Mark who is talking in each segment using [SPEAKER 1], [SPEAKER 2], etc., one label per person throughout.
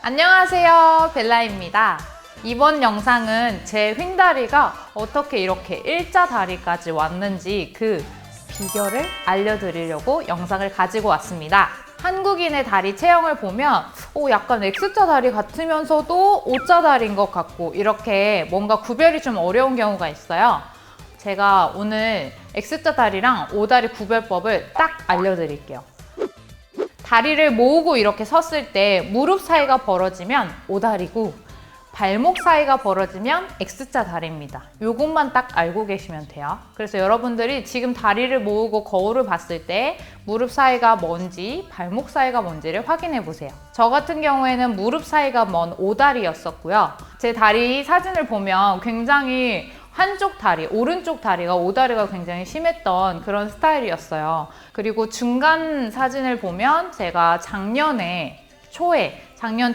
[SPEAKER 1] 안녕하세요, 벨라입니다. 이번 영상은 제 휭다리가 어떻게 이렇게 일자 다리까지 왔는지 그 비결을 알려드리려고 영상을 가지고 왔습니다. 한국인의 다리 체형을 보면 약간 X자 다리 같으면서도 O자 다리인 것 같고 이렇게 뭔가 구별이 좀 어려운 경우가 있어요. 제가 오늘 X자 다리랑 O다리 구별법을 딱 알려드릴게요. 다리를 모으고 이렇게 섰을 때 무릎 사이가 벌어지면 O다리고 발목 사이가 벌어지면 X자 다리입니다. 요것만 딱 알고 계시면 돼요. 그래서 여러분들이 지금 다리를 모으고 거울을 봤을 때 무릎 사이가 뭔지 발목 사이가 뭔지를 확인해 보세요. 저 같은 경우에는 무릎 사이가 먼 O다리였었고요. 제 다리 사진을 보면 굉장히 한쪽 다리, 오른쪽 다리가 O다리가 굉장히 심했던 그런 스타일이었어요. 그리고 중간 사진을 보면 제가 작년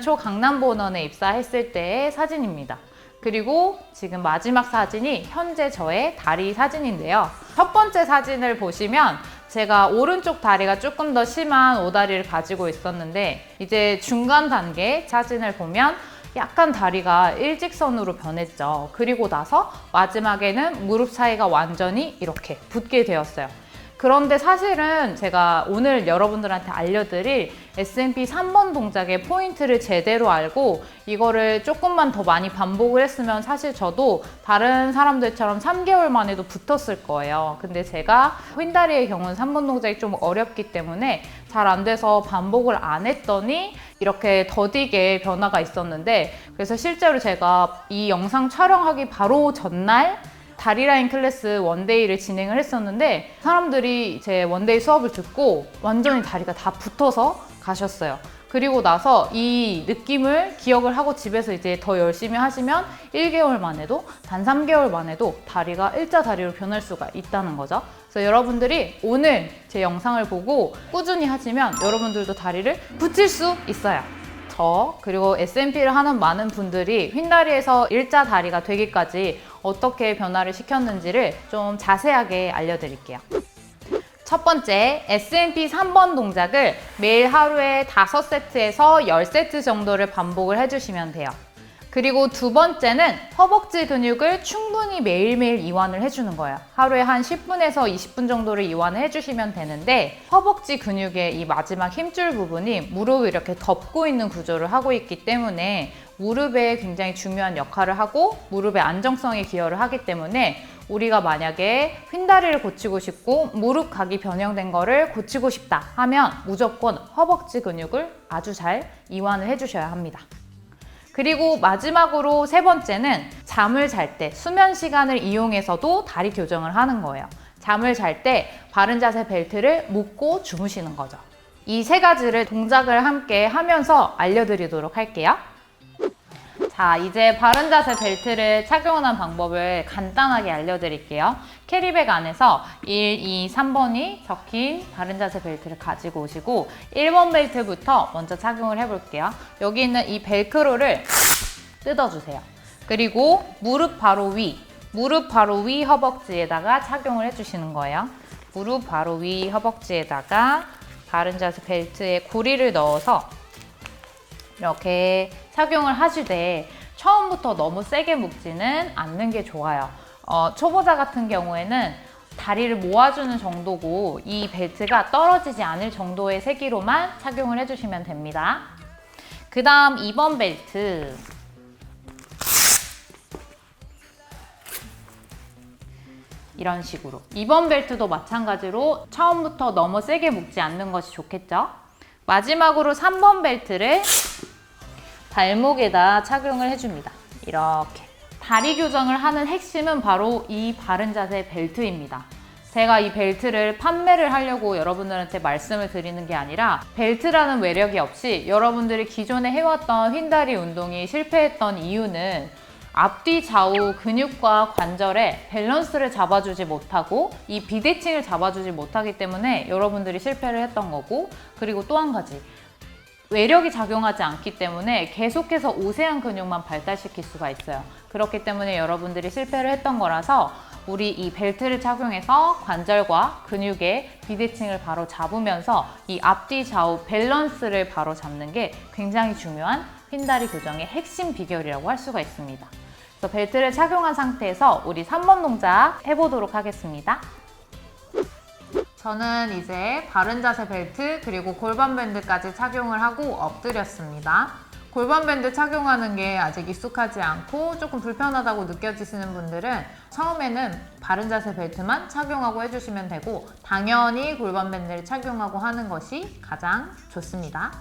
[SPEAKER 1] 초 강남본원에 입사했을 때의 사진입니다. 그리고 지금 마지막 사진이 현재 저의 다리 사진인데요. 첫 번째 사진을 보시면 제가 오른쪽 다리가 조금 더 심한 O다리를 가지고 있었는데 이제 중간 단계 사진을 보면 약간 다리가 일직선으로 변했죠. 그리고 나서 마지막에는 무릎 사이가 완전히 이렇게 붙게 되었어요. 그런데 사실은 제가 오늘 여러분들한테 알려드릴 S&P 3번 동작의 포인트를 제대로 알고 이거를 조금만 더 많이 반복을 했으면 사실 저도 다른 사람들처럼 3개월 만에도 붙었을 거예요. 근데 제가 휭다리의 경우는 3번 동작이 좀 어렵기 때문에 잘 안 돼서 반복을 안 했더니 이렇게 더디게 변화가 있었는데 그래서 실제로 제가 이 영상 촬영하기 바로 전날 다리라인 클래스 원데이를 진행을 했었는데 사람들이 제 원데이 수업을 듣고 완전히 다리가 다 붙어서 가셨어요. 그리고 나서 이 느낌을 기억을 하고 집에서 이제 더 열심히 하시면 1개월 만에도 단 3개월 만에도 다리가 일자 다리로 변할 수가 있다는 거죠. 그래서 여러분들이 오늘 제 영상을 보고 꾸준히 하시면 여러분들도 다리를 붙일 수 있어요. 저 그리고 S&P를 하는 많은 분들이 휭다리에서 일자 다리가 되기까지 어떻게 변화를 시켰는지를 좀 자세하게 알려드릴게요. 첫 번째, S&P 3번 동작을 매일 하루에 5세트에서 10세트 정도를 반복을 해주시면 돼요. 그리고 두 번째는 허벅지 근육을 충분히 매일매일 이완을 해주는 거예요. 하루에 한 10분에서 20분 정도를 이완을 해주시면 되는데 허벅지 근육의 이 마지막 힘줄 부분이 무릎을 이렇게 덮고 있는 구조를 하고 있기 때문에 무릎에 굉장히 중요한 역할을 하고 무릎의 안정성에 기여를 하기 때문에 우리가 만약에 휭다리를 고치고 싶고 무릎 각이 변형된 거를 고치고 싶다 하면 무조건 허벅지 근육을 아주 잘 이완을 해주셔야 합니다. 그리고 마지막으로 세 번째는 잠을 잘 때 수면 시간을 이용해서도 다리 교정을 하는 거예요. 잠을 잘 때 바른 자세 벨트를 묶고 주무시는 거죠. 이 세 가지를 동작을 함께 하면서 알려드리도록 할게요. 자, 이제 바른 자세 벨트를 착용하는 방법을 간단하게 알려드릴게요. 캐리백 안에서 1, 2, 3번이 적힌 바른 자세 벨트를 가지고 오시고 1번 벨트부터 먼저 착용을 해볼게요. 여기 있는 이 벨크로를 뜯어주세요. 그리고 무릎 바로 위 허벅지에다가 착용을 해주시는 거예요. 무릎 바로 위 허벅지에다가 바른 자세 벨트에 고리를 넣어서 이렇게 착용을 하시되 처음부터 너무 세게 묶지는 않는 게 좋아요. 초보자 같은 경우에는 다리를 모아주는 정도고 이 벨트가 떨어지지 않을 정도의 세기로만 착용을 해주시면 됩니다. 그 다음 2번 벨트. 이런 식으로 2번 벨트도 마찬가지로 처음부터 너무 세게 묶지 않는 것이 좋겠죠. 마지막으로 3번 벨트를 발목에다 착용을 해줍니다. 이렇게 다리 교정을 하는 핵심은 바로 이 바른 자세 벨트입니다. 제가 이 벨트를 판매를 하려고 여러분들한테 말씀을 드리는 게 아니라 벨트라는 외력이 없이 여러분들이 기존에 해왔던 휭다리 운동이 실패했던 이유는 앞뒤 좌우 근육과 관절에 밸런스를 잡아주지 못하고 이 비대칭을 잡아주지 못하기 때문에 여러분들이 실패를 했던 거고, 그리고 또 한 가지 외력이 작용하지 않기 때문에 계속해서 오세한 근육만 발달시킬 수가 있어요. 그렇기 때문에 여러분들이 실패를 했던 거라서 우리 이 벨트를 착용해서 관절과 근육의 비대칭을 바로 잡으면서 이 앞뒤 좌우 밸런스를 바로 잡는 게 굉장히 중요한 휜다리 교정의 핵심 비결이라고 할 수가 있습니다. 그래서 벨트를 착용한 상태에서 우리 3번 동작 해보도록 하겠습니다. 저는 이제 바른 자세 벨트 그리고 골반 밴드까지 착용을 하고 엎드렸습니다. 골반 밴드 착용하는 게 아직 익숙하지 않고 조금 불편하다고 느껴지시는 분들은 처음에는 바른 자세 벨트만 착용하고 해주시면 되고 당연히 골반 밴드를 착용하고 하는 것이 가장 좋습니다.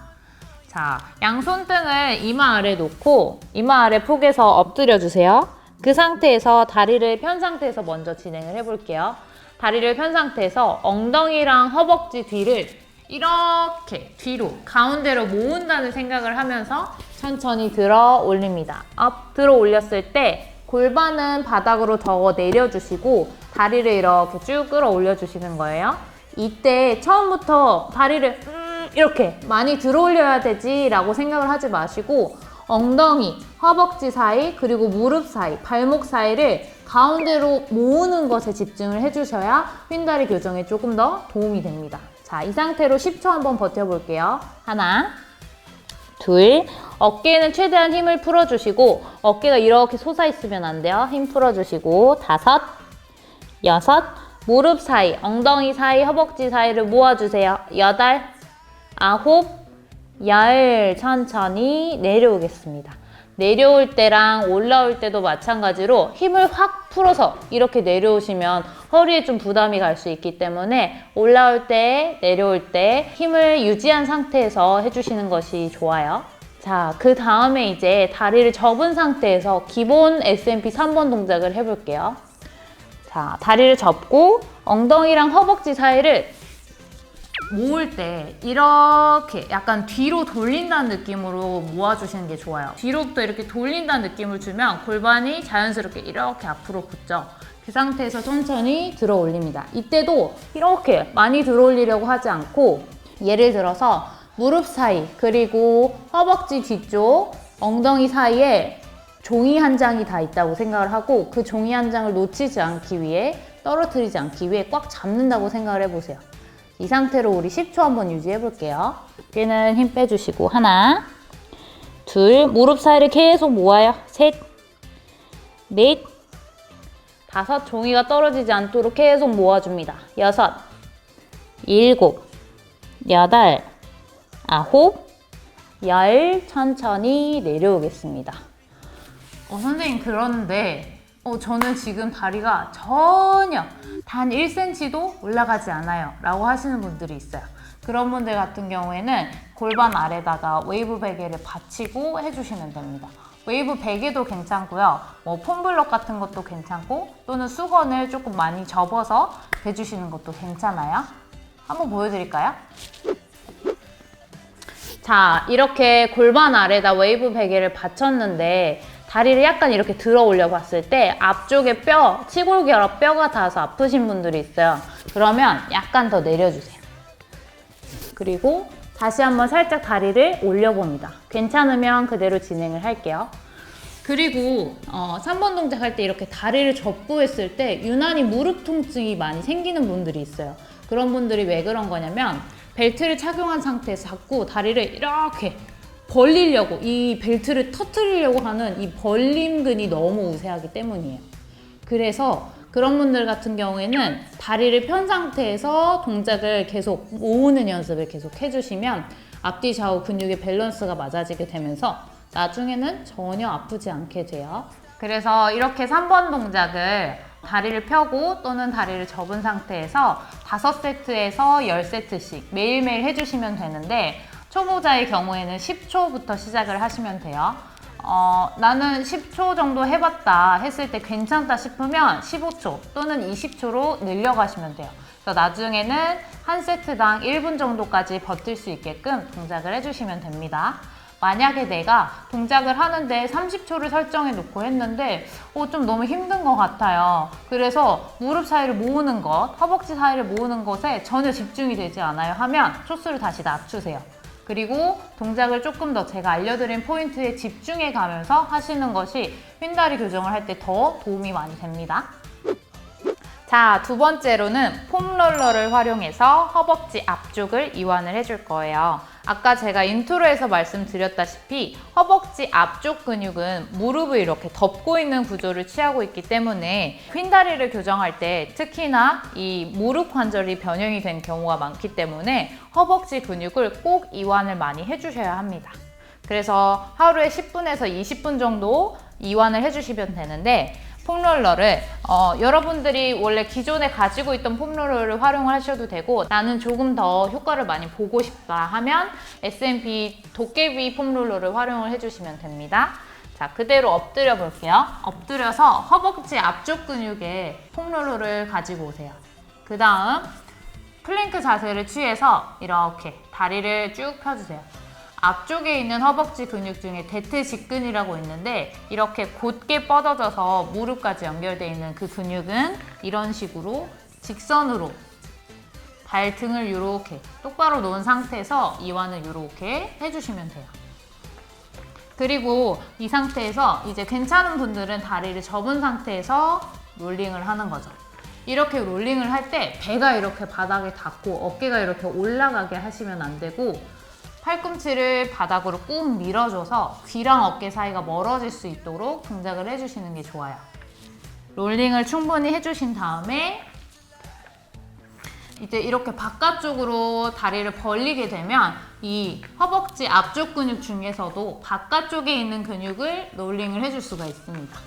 [SPEAKER 1] 자, 양손등을 이마 아래 놓고 이마 아래 폭에서 엎드려 주세요. 그 상태에서 다리를 편 상태에서 먼저 진행을 해볼게요. 다리를 편 상태에서 엉덩이랑 허벅지 뒤를 이렇게 뒤로 가운데로 모은다는 생각을 하면서 천천히 들어 올립니다. 업 들어 올렸을 때 골반은 바닥으로 더 내려주시고 다리를 이렇게 쭉 끌어 올려주시는 거예요. 이때 처음부터 다리를 이렇게 많이 들어 올려야 되지 라고 생각을 하지 마시고 엉덩이, 허벅지 사이, 그리고 무릎 사이, 발목 사이를 가운데로 모으는 것에 집중을 해주셔야 휜다리 교정에 조금 더 도움이 됩니다. 자, 이 상태로 10초 한번 버텨볼게요. 하나, 둘, 어깨에는 최대한 힘을 풀어주시고 어깨가 이렇게 솟아있으면 안 돼요. 힘 풀어주시고 다섯, 여섯, 무릎 사이, 엉덩이 사이, 허벅지 사이를 모아주세요. 여덟, 아홉, 열, 천천히 내려오겠습니다. 내려올 때랑 올라올 때도 마찬가지로 힘을 확 풀어서 이렇게 내려오시면 허리에 좀 부담이 갈 수 있기 때문에 올라올 때, 내려올 때 힘을 유지한 상태에서 해주시는 것이 좋아요. 자, 그 다음에 이제 다리를 접은 상태에서 기본 SMP 3번 동작을 해볼게요. 자, 다리를 접고 엉덩이랑 허벅지 사이를 모을 때 이렇게 약간 뒤로 돌린다는 느낌으로 모아주시는 게 좋아요. 뒤로부터 이렇게 돌린다는 느낌을 주면 골반이 자연스럽게 이렇게 앞으로 붙죠. 그 상태에서 천천히 들어 올립니다. 이때도 이렇게 많이 들어 올리려고 하지 않고 예를 들어서 무릎 사이 그리고 허벅지 뒤쪽 엉덩이 사이에 종이 한 장이 다 있다고 생각을 하고 그 종이 한 장을 놓치지 않기 위해 떨어뜨리지 않기 위해 꽉 잡는다고 생각을 해보세요. 이 상태로 우리 10초 한번 유지해 볼게요. 어깨는 힘 빼주시고 하나, 둘, 무릎 사이를 계속 모아요. 셋, 넷, 다섯, 종이가 떨어지지 않도록 계속 모아줍니다. 여섯, 일곱, 여덟, 아홉, 열, 천천히 내려오겠습니다. 선생님 그런데 저는 지금 다리가 전혀 단 1cm도 올라가지 않아요 라고 하시는 분들이 있어요. 그런 분들 같은 경우에는 골반 아래다가 웨이브 베개를 받치고 해주시면 됩니다. 웨이브 베개도 괜찮고요. 폼블럭 같은 것도 괜찮고 또는 수건을 조금 많이 접어서 대주시는 것도 괜찮아요. 한번 보여드릴까요? 자, 이렇게 골반 아래다 웨이브 베개를 받쳤는데 다리를 약간 이렇게 들어 올려 봤을 때 앞쪽에 뼈, 치골결합 뼈가 닿아서 아프신 분들이 있어요. 그러면 약간 더 내려주세요. 그리고 다시 한번 살짝 다리를 올려봅니다. 괜찮으면 그대로 진행을 할게요. 그리고 3번 동작 할 때 이렇게 다리를 접고 했을 때 유난히 무릎 통증이 많이 생기는 분들이 있어요. 그런 분들이 왜 그런 거냐면 벨트를 착용한 상태에서 자꾸 다리를 이렇게 벌리려고 이 벨트를 터뜨리려고 하는 이 벌림근이 너무 우세하기 때문이에요. 그래서 그런 분들 같은 경우에는 다리를 편 상태에서 동작을 계속 모으는 연습을 계속 해주시면 앞뒤 좌우 근육의 밸런스가 맞아지게 되면서 나중에는 전혀 아프지 않게 돼요. 그래서 이렇게 3번 동작을 다리를 펴고 또는 다리를 접은 상태에서 5세트에서 10세트씩 매일매일 해주시면 되는데 초보자의 경우에는 10초부터 시작을 하시면 돼요. 나는 10초 정도 해봤다 했을 때 괜찮다 싶으면 15초 또는 20초로 늘려가시면 돼요. 그래서 나중에는 한 세트당 1분 정도까지 버틸 수 있게끔 동작을 해주시면 됩니다. 만약에 내가 동작을 하는데 30초를 설정해 놓고 했는데 좀 너무 힘든 것 같아요. 그래서 무릎 사이를 모으는 것, 허벅지 사이를 모으는 것에 전혀 집중이 되지 않아요 하면 초수를 다시 낮추세요. 그리고 동작을 조금 더 제가 알려드린 포인트에 집중해 가면서 하시는 것이 휜다리 교정을 할 때 더 도움이 많이 됩니다. 자, 두 번째로는 폼롤러를 활용해서 허벅지 앞쪽을 이완을 해줄 거예요. 아까 제가 인트로에서 말씀드렸다시피 허벅지 앞쪽 근육은 무릎을 이렇게 덮고 있는 구조를 취하고 있기 때문에 휜다리를 교정할 때 특히나 이 무릎 관절이 변형이 된 경우가 많기 때문에 허벅지 근육을 꼭 이완을 많이 해주셔야 합니다. 그래서 하루에 10분에서 20분 정도 이완을 해주시면 되는데 폼롤러를 여러분들이 원래 기존에 가지고 있던 폼롤러를 활용하셔도 되고 나는 조금 더 효과를 많이 보고 싶다 하면 S&P 도깨비 폼롤러를 활용을 해주시면 됩니다. 자, 그대로 엎드려 볼게요. 엎드려서 허벅지 앞쪽 근육에 폼롤러를 가지고 오세요. 그 다음 플랭크 자세를 취해서 이렇게 다리를 쭉 펴주세요. 앞쪽에 있는 허벅지 근육 중에 대퇴직근이라고 있는데 이렇게 곧게 뻗어져서 무릎까지 연결되어 있는 그 근육은 이런 식으로 직선으로 발 등을 이렇게 똑바로 놓은 상태에서 이완을 이렇게 해주시면 돼요. 그리고 이 상태에서 이제 괜찮은 분들은 다리를 접은 상태에서 롤링을 하는 거죠. 이렇게 롤링을 할 때 배가 이렇게 바닥에 닿고 어깨가 이렇게 올라가게 하시면 안 되고 팔꿈치를 바닥으로 꾹 밀어줘서 귀랑 어깨 사이가 멀어질 수 있도록 동작을 해주시는 게 좋아요. 롤링을 충분히 해주신 다음에 이제 이렇게 바깥쪽으로 다리를 벌리게 되면 이 허벅지 앞쪽 근육 중에서도 바깥쪽에 있는 근육을 롤링을 해줄 수가 있습니다.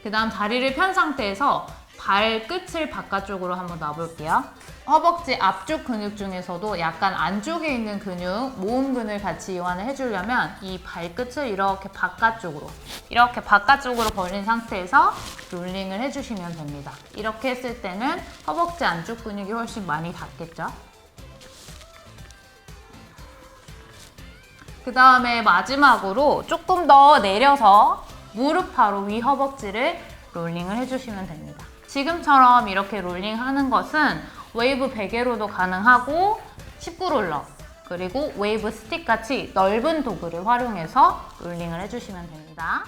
[SPEAKER 1] 그 다음 다리를 편 상태에서 발끝을 바깥쪽으로 한번 놔볼게요. 허벅지 앞쪽 근육 중에서도 약간 안쪽에 있는 근육, 모음근을 같이 이완을 해주려면 이 발끝을 이렇게 바깥쪽으로 벌린 상태에서 롤링을 해주시면 됩니다. 이렇게 했을 때는 허벅지 안쪽 근육이 훨씬 많이 닿겠죠? 그 다음에 마지막으로 조금 더 내려서 무릎 바로 위 허벅지를 롤링을 해주시면 됩니다. 지금처럼 이렇게 롤링하는 것은 웨이브 베개로도 가능하고 19롤러 그리고 웨이브 스틱 같이 넓은 도구를 활용해서 롤링을 해주시면 됩니다.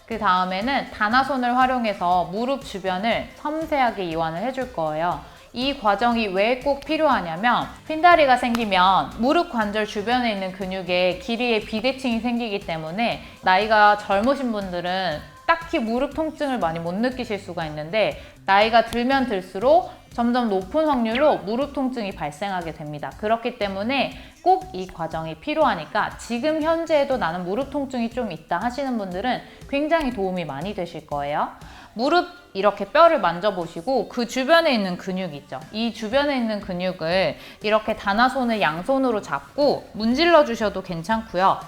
[SPEAKER 1] 그 다음에는 다나손을 활용해서 무릎 주변을 섬세하게 이완을 해줄 거예요. 이 과정이 왜 꼭 필요하냐면 휜다리가 생기면 무릎 관절 주변에 있는 근육에 길이의 비대칭이 생기기 때문에 나이가 젊으신 분들은 딱히 무릎 통증을 많이 못 느끼실 수가 있는데 나이가 들면 들수록 점점 높은 확률로 무릎 통증이 발생하게 됩니다. 그렇기 때문에 꼭 이 과정이 필요하니까 지금 현재에도 나는 무릎 통증이 좀 있다 하시는 분들은 굉장히 도움이 많이 되실 거예요. 무릎 이렇게 뼈를 만져보시고 그 주변에 있는 근육 있죠. 이 주변에 있는 근육을 이렇게 다나손을 양손으로 잡고 문질러 주셔도 괜찮고요.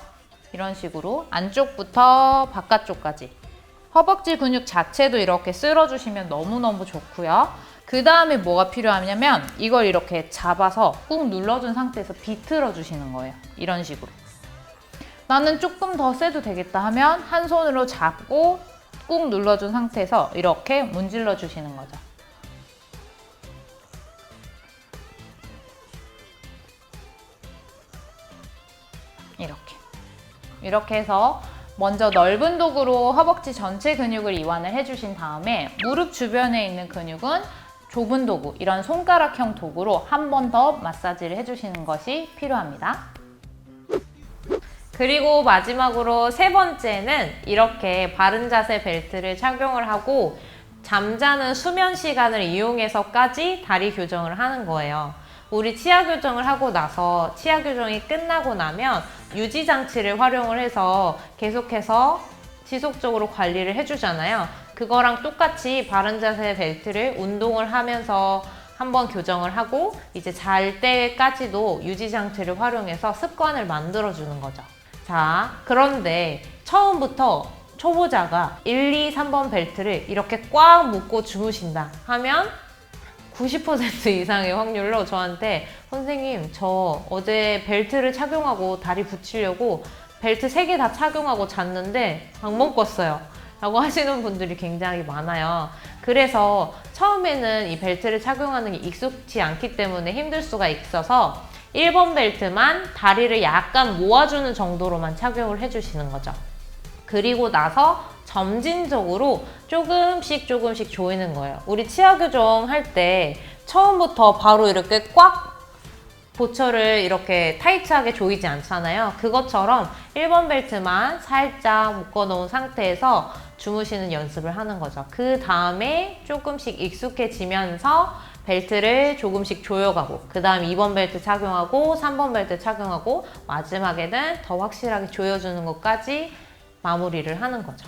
[SPEAKER 1] 이런 식으로 안쪽부터 바깥쪽까지 허벅지 근육 자체도 이렇게 쓸어주시면 너무너무 좋고요. 그 다음에 뭐가 필요하냐면 이걸 이렇게 잡아서 꾹 눌러준 상태에서 비틀어 주시는 거예요. 이런 식으로. 나는 조금 더 세도 되겠다 하면 한 손으로 잡고 꾹 눌러준 상태에서 이렇게 문질러 주시는 거죠. 이렇게 해서 먼저 넓은 도구로 허벅지 전체 근육을 이완을 해주신 다음에 무릎 주변에 있는 근육은 좁은 도구, 이런 손가락형 도구로 한 번 더 마사지를 해주시는 것이 필요합니다. 그리고 마지막으로 세 번째는 이렇게 바른 자세 벨트를 착용을 하고 잠자는 수면 시간을 이용해서까지 다리 교정을 하는 거예요. 우리 치아 교정을 하고 나서 치아 교정이 끝나고 나면 유지 장치를 활용을 해서 계속해서 지속적으로 관리를 해주잖아요. 그거랑 똑같이 바른 자세 벨트를 운동을 하면서 한번 교정을 하고 이제 잘 때까지도 유지 장치를 활용해서 습관을 만들어주는 거죠. 자, 그런데 처음부터 초보자가 1, 2, 3번 벨트를 이렇게 꽉 묶고 주무신다 하면 90% 이상의 확률로 저한테 선생님 저 어제 벨트를 착용하고 다리 붙이려고 벨트 3개 다 착용하고 잤는데 악몽 꿨어요 라고 하시는 분들이 굉장히 많아요. 그래서 처음에는 이 벨트를 착용하는 게 익숙치 않기 때문에 힘들 수가 있어서 1번 벨트만 다리를 약간 모아주는 정도로만 착용을 해주시는 거죠.
[SPEAKER 2] 그리고 나서 점진적으로 조금씩 조이는 거예요. 우리 치아 교정할 때 처음부터 바로 이렇게 꽉 보철을 이렇게 타이트하게 조이지 않잖아요. 그것처럼 1번 벨트만 살짝 묶어놓은 상태에서 주무시는 연습을 하는 거죠. 그 다음에 조금씩 익숙해지면서 벨트를 조금씩 조여가고, 그 다음 2번 벨트 착용하고 3번 벨트 착용하고 마지막에는 더 확실하게 조여주는 것까지 마무리를 하는 거죠.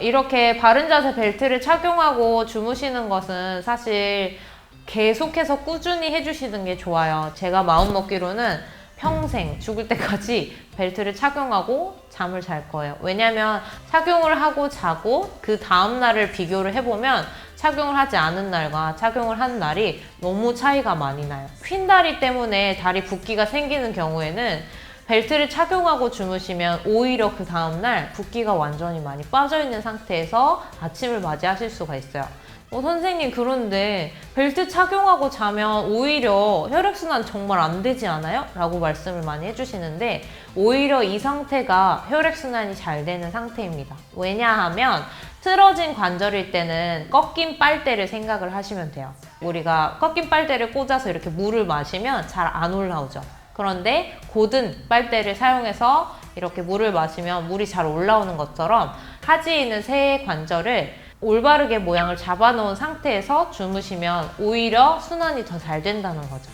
[SPEAKER 2] 이렇게 바른 자세 벨트를 착용하고 주무시는 것은 사실 계속해서 꾸준히 해주시는 게 좋아요. 제가 마음먹기로는 평생 죽을 때까지 벨트를 착용하고 잠을 잘 거예요. 왜냐면 착용을 하고 자고 그 다음날을 비교를 해보면 착용을 하지 않은 날과 착용을 한 날이 너무 차이가 많이 나요. 휜다리 때문에 다리 붓기가 생기는 경우에는 벨트를 착용하고 주무시면 오히려 그 다음날 붓기가 완전히 많이 빠져있는 상태에서 아침을 맞이하실 수가 있어요. 선생님, 그런데 벨트 착용하고 자면 오히려 혈액순환 정말 안 되지 않아요? 라고 말씀을 많이 해주시는데, 오히려 이 상태가 혈액순환이 잘 되는 상태입니다. 왜냐하면 틀어진 관절일 때는 꺾인 빨대를 생각을 하시면 돼요. 우리가 꺾인 빨대를 꽂아서 이렇게 물을 마시면 잘 안 올라오죠. 그런데 곧은 빨대를 사용해서 이렇게 물을 마시면 물이 잘 올라오는 것처럼 하지에 있는 세 관절을 올바르게 모양을 잡아놓은 상태에서 주무시면 오히려 순환이 더 잘 된다는 거죠.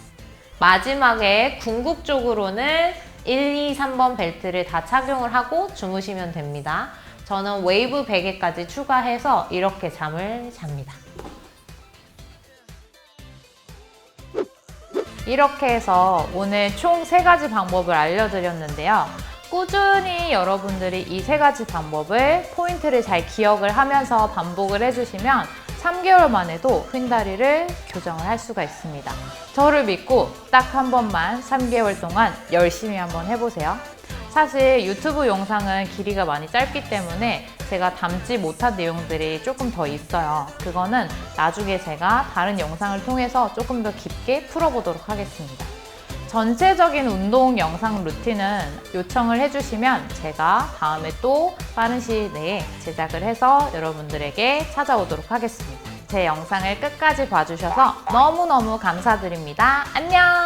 [SPEAKER 2] 마지막에 궁극적으로는 1, 2, 3번 벨트를 다 착용을 하고 주무시면 됩니다. 저는 웨이브 베개까지 추가해서 이렇게 잠을 잡니다.
[SPEAKER 1] 이렇게 해서 오늘 총 3가지 방법을 알려드렸는데요. 꾸준히 여러분들이 이 3가지 방법을 포인트를 잘 기억을 하면서 반복을 해주시면 3개월만 해도 휜다리를 교정을 할 수가 있습니다. 저를 믿고 딱 한 번만 3개월 동안 열심히 한번 해보세요. 사실 유튜브 영상은 길이가 많이 짧기 때문에 제가 담지 못한 내용들이 조금 더 있어요. 그거는 나중에 제가 다른 영상을 통해서 조금 더 깊게 풀어보도록 하겠습니다. 전체적인 운동 영상 루틴은 요청을 해주시면 제가 다음에 또 빠른 시일 내에 제작을 해서 여러분들에게 찾아오도록 하겠습니다. 제 영상을 끝까지 봐주셔서 너무너무 감사드립니다. 안녕!